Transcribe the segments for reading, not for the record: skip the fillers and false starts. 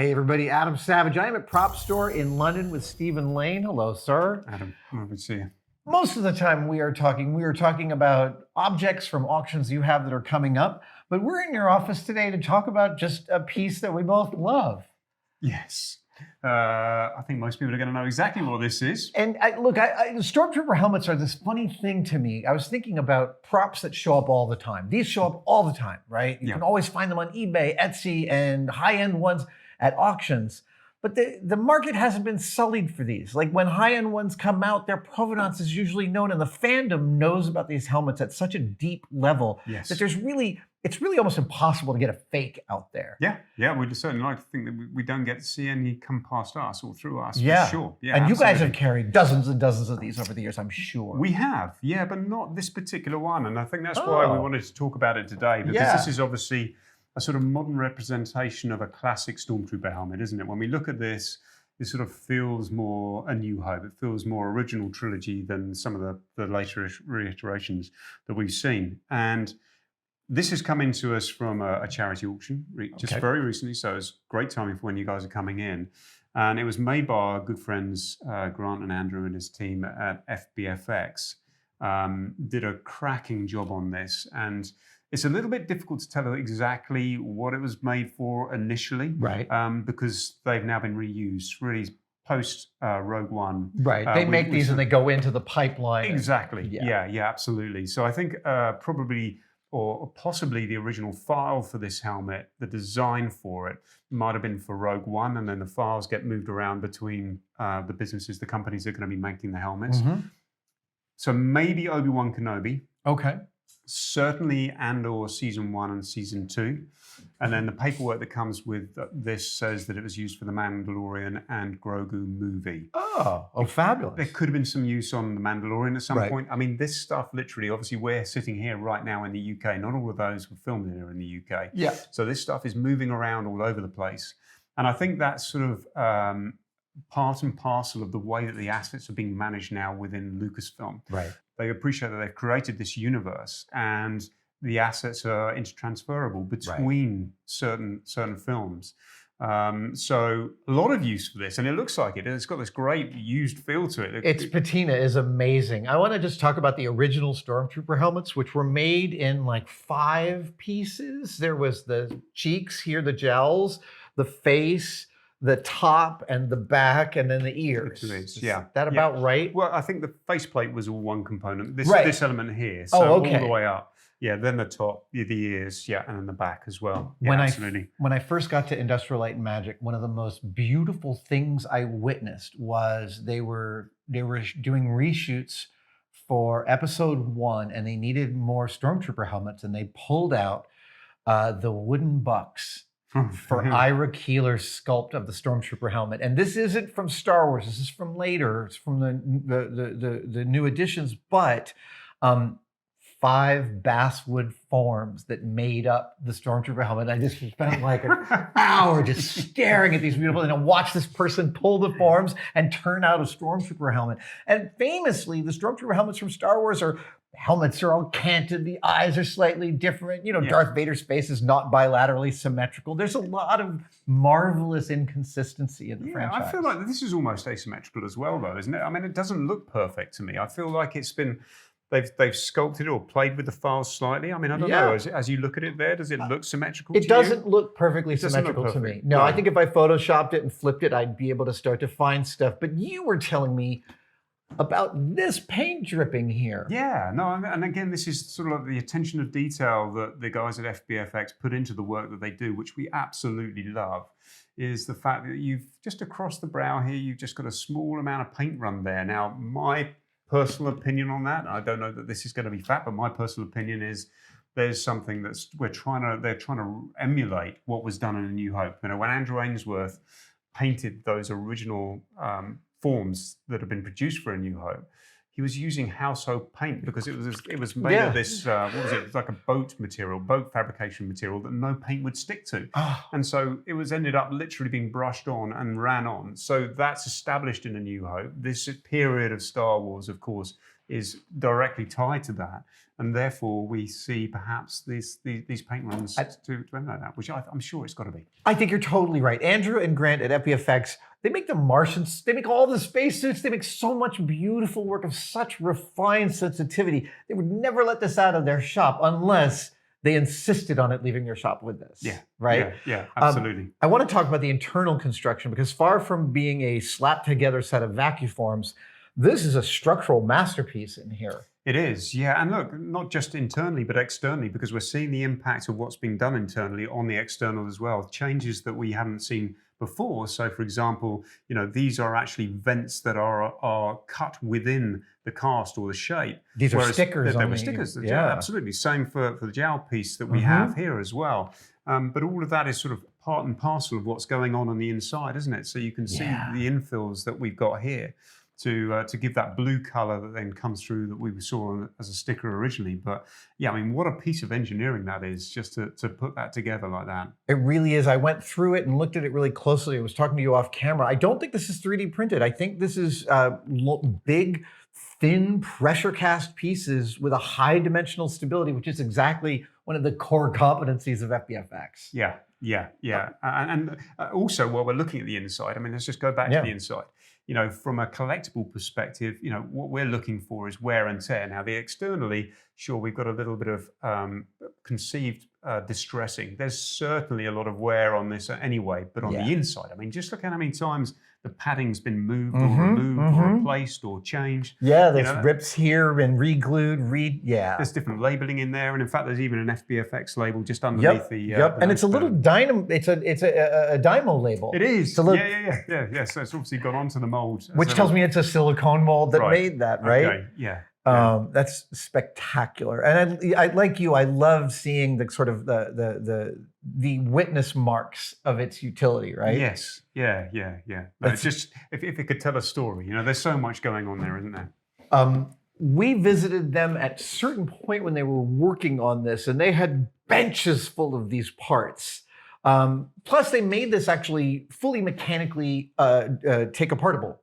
Hey everybody, Adam Savage. I am at Propstore in London with Stephen Lane. Hello, sir. Adam, lovely to see you. Most of the time we are talking about objects from auctions you have that are coming up, but we're in your office today to talk about just a piece that we both love. Yes. I think most people are going to know exactly what this is. And Stormtrooper helmets are this funny thing to me. I was thinking about props that show up all the time. These show up all the time, right? You can always find them on eBay, Etsy, and high-end ones at auctions. But the market hasn't been sullied for these. Like when high-end ones come out, their provenance is usually known, and the fandom knows about these helmets at such a deep level that it's really almost impossible to get a fake out there. Yeah, we'd certainly like to think that we don't get to see any come past us or through us, for sure. Yeah, and absolutely. You guys have carried dozens and dozens of these over the years, I'm sure. We have, but not this particular one. And I think that's why we wanted to talk about it today, because this is obviously a sort of modern representation of a classic Stormtrooper helmet, isn't it? When we look at this, it sort of feels more A New Hope. It feels more original trilogy than some of the later reiterations that we've seen. And this has come into us from a charity auction just very recently, so it's great timing for when you guys are coming in. And it was made by our good friends Grant and Andrew and his team at FBFX. Did a cracking job on this, and it's a little bit difficult to tell exactly what it was made for initially, right? Because they've now been reused, really post Rogue One. Right, they make these and they go into the pipeline. Exactly, yeah, absolutely. So I think probably or possibly the original file for this helmet, the design for it might have been for Rogue One, and then the files get moved around between the businesses, the companies that are going to be making the helmets. So maybe Obi-Wan Kenobi. Certainly Andor Season 1 and Season 2. And then the paperwork that comes with this says that it was used for the Mandalorian and Grogu movie. Oh, fabulous. There could have been some use on the Mandalorian at some point. I mean, this stuff literally, obviously we're sitting here right now in the UK. Not all of those were filmed here in the UK. Yeah. So this stuff is moving around all over the place. And I think that's sort of part and parcel of the way that the assets are being managed now within Lucasfilm. Right. They appreciate that they've created this universe and the assets are intertransferable between certain films. So a lot of use for this, and it looks like it. It's got this great used feel to it. Its patina is amazing. I want to just talk about the original Stormtrooper helmets, which were made in like 5 pieces. There was the cheeks here, the jowls, the face, the top and the back, and then the ears. Is that about right? Well, I think the faceplate was all one component. This element here, so all the way up. Yeah, then the top, the ears, and then the back as well. Absolutely. When I first got to Industrial Light and Magic, one of the most beautiful things I witnessed was they were doing reshoots for Episode 1, and they needed more Stormtrooper helmets, and they pulled out the wooden bucks for Ira Keeler's sculpt of the Stormtrooper helmet. And this isn't from Star Wars. This is from later. It's from the new editions, but 5 basswood forms that made up the Stormtrooper helmet. I just spent like an hour just staring at these beautiful, and I watched this person pull the forms and turn out a Stormtrooper helmet. And famously, the Stormtrooper helmets from Star Wars helmets are all canted, the eyes are slightly different. Darth Vader's face is not bilaterally symmetrical. There's a lot of marvelous inconsistency in the franchise. I feel like this is almost asymmetrical as well, though, isn't it? I mean, it doesn't look perfect to me. I feel like it's been, they've sculpted or played with the files slightly. I mean, I don't know. As you look at it there, does it look symmetrical to you? It doesn't look perfectly symmetrical to me. No, I think if I photoshopped it and flipped it, I'd be able to start to find stuff. But you were telling me about this paint dripping here. And again, this is sort of like the attention to detail that the guys at FBFX put into the work that they do, which we absolutely love, is the fact that you've just across the brow here, you've just got a small amount of paint run there. Now, my personal opinion on that, I don't know that this is going to be fact, but my personal opinion is there's something they're trying to emulate what was done in A New Hope. When Andrew Ainsworth painted those original forms that have been produced for A New Hope, he was using household paint because it was made of this what was it? It was like a boat fabrication material that no paint would stick to, and so it was ended up literally being brushed on and ran on. So that's established in A New Hope. This period of Star Wars, of course, is directly tied to that. And therefore, we see perhaps these paint runs to emulate that, which I'm sure it's got to be. I think you're totally right. Andrew and Grant at FBFX, they make the Martians, they make all the spacesuits, they make so much beautiful work of such refined sensitivity. They would never let this out of their shop unless they insisted on it leaving their shop with this. Yeah. Right? Yeah, absolutely. I want to talk about the internal construction because far from being a slapped together set of vacuforms, this is a structural masterpiece in here. It is, yeah. And look, not just internally, but externally, because we're seeing the impact of what's being done internally on the external as well. Changes that we haven't seen before. So, for example, these are actually vents that are cut within the cast or the shape. These are stickers. They were stickers. Yeah, absolutely. Same for the jowl piece that we have here as well. But all of that is sort of part and parcel of what's going on the inside, isn't it? So you can see the infills that we've got here to give that blue color that then comes through that we saw as a sticker originally. But yeah, I mean, what a piece of engineering that is, just to put that together like that. It really is. I went through it and looked at it really closely. I was talking to you off camera. I don't think this is 3D printed. I think this is big, thin pressure cast pieces with a high dimensional stability, which is exactly one of the core competencies of FBFX. Yeah. And also, while we're looking at the inside, I mean, let's just go back to the inside. From a collectible perspective, what we're looking for is wear and tear. Now, externally, sure, we've got a little bit of conceived distressing. There's certainly a lot of wear on this anyway, but on the inside, I mean, just look at how many times the padding's been moved or removed or replaced or changed. Yeah, there's rips here and re-glued, There's different labeling in there, and in fact, there's even an FBFX label just underneath the and it's a little dynamo. It's a dymo label. It is. Yeah. So it's obviously gone onto the mold, which tells me it's a silicone mold that made that, right? Okay. Yeah. That's spectacular, and I like you. I love seeing the sort of the witness marks of its utility, right? Yes, yeah. No, it's just if it could tell a story, there's so much going on there, isn't there? We visited them at a certain point when they were working on this, and they had benches full of these parts. Plus, they made this actually fully mechanically take apartable,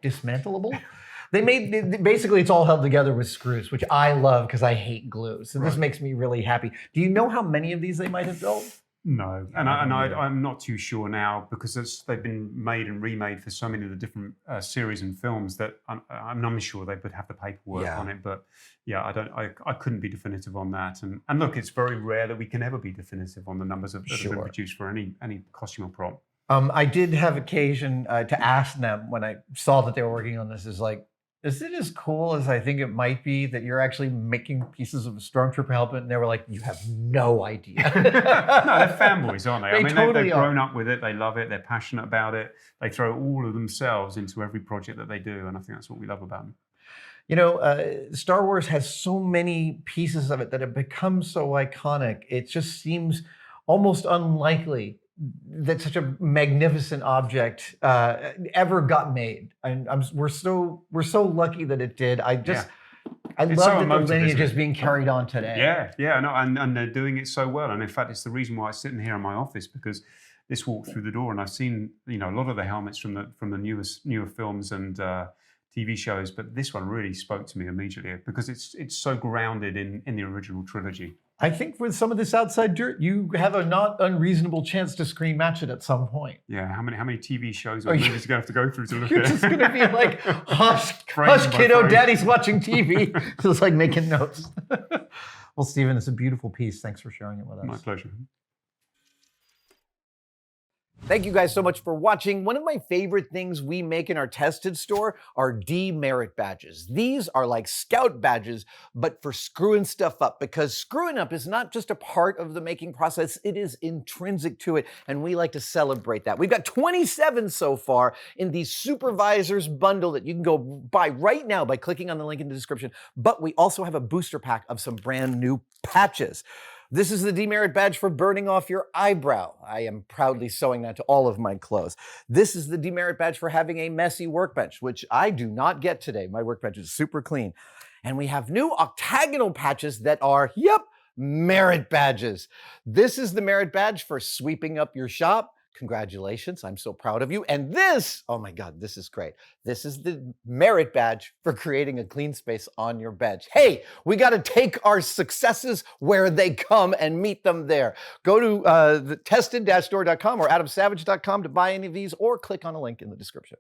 dismantleable. They made, basically it's all held together with screws, which I love because I hate glue. So this makes me really happy. Do you know how many of these they might have built? No, I'm not too sure now because they've been made and remade for so many of the different series and films that I'm sure they would have the paperwork on it. But yeah, I couldn't be definitive on that. And look, it's very rare that we can ever be definitive on the numbers that have been produced for any costume or prop. I did have occasion to ask them when I saw that they were working on this, is it as cool as I think it might be that you're actually making pieces of a Stormtrooper helmet? And they were like, you have no idea. No, they're fanboys, aren't they? They've grown up with it. They love it. They're passionate about it. They throw all of themselves into every project that they do. And I think that's what we love about them. Star Wars has so many pieces of it that have become so iconic. It just seems almost unlikely that such a magnificent object ever got made, and we're so lucky that it did. I love that the lineage is being carried on today. And they're doing it so well. And in fact, it's the reason why I'm sitting here in my office, because this walked through the door and I've seen a lot of the helmets from the newer films and TV shows, but this one really spoke to me immediately because it's so grounded in the original trilogy. I think with some of this outside dirt, you have a not unreasonable chance to screen match it at some point. Yeah, how many TV shows or movies are you going to have to go through to look You're at? You're just going to be like, hush, kiddo, daddy's watching TV. Just like making notes. Well, Stephen, it's a beautiful piece. Thanks for sharing it with us. My pleasure. Thank you guys so much for watching. One of my favorite things we make in our tested store are Demerit badges. These are like scout badges, but for screwing stuff up, because screwing up is not just a part of the making process, it is intrinsic to it, and we like to celebrate that. We've got 27 so far in the Supervisors bundle that you can go buy right now by clicking on the link in the description, but we also have a booster pack of some brand new patches. This is the Demerit badge for burning off your eyebrow. I am proudly sewing that to all of my clothes. This is the Demerit badge for having a messy workbench, which I do not get today. My workbench is super clean. And we have new octagonal patches that are, merit badges. This is the merit badge for sweeping up your shop, Congratulations. I'm so proud of you. And this, oh my God, this is great. This is the merit badge for creating a clean space on your bench. Hey, we got to take our successes where they come and meet them there. Go to the tested-store.com or adamsavage.com to buy any of these, or click on a link in the description.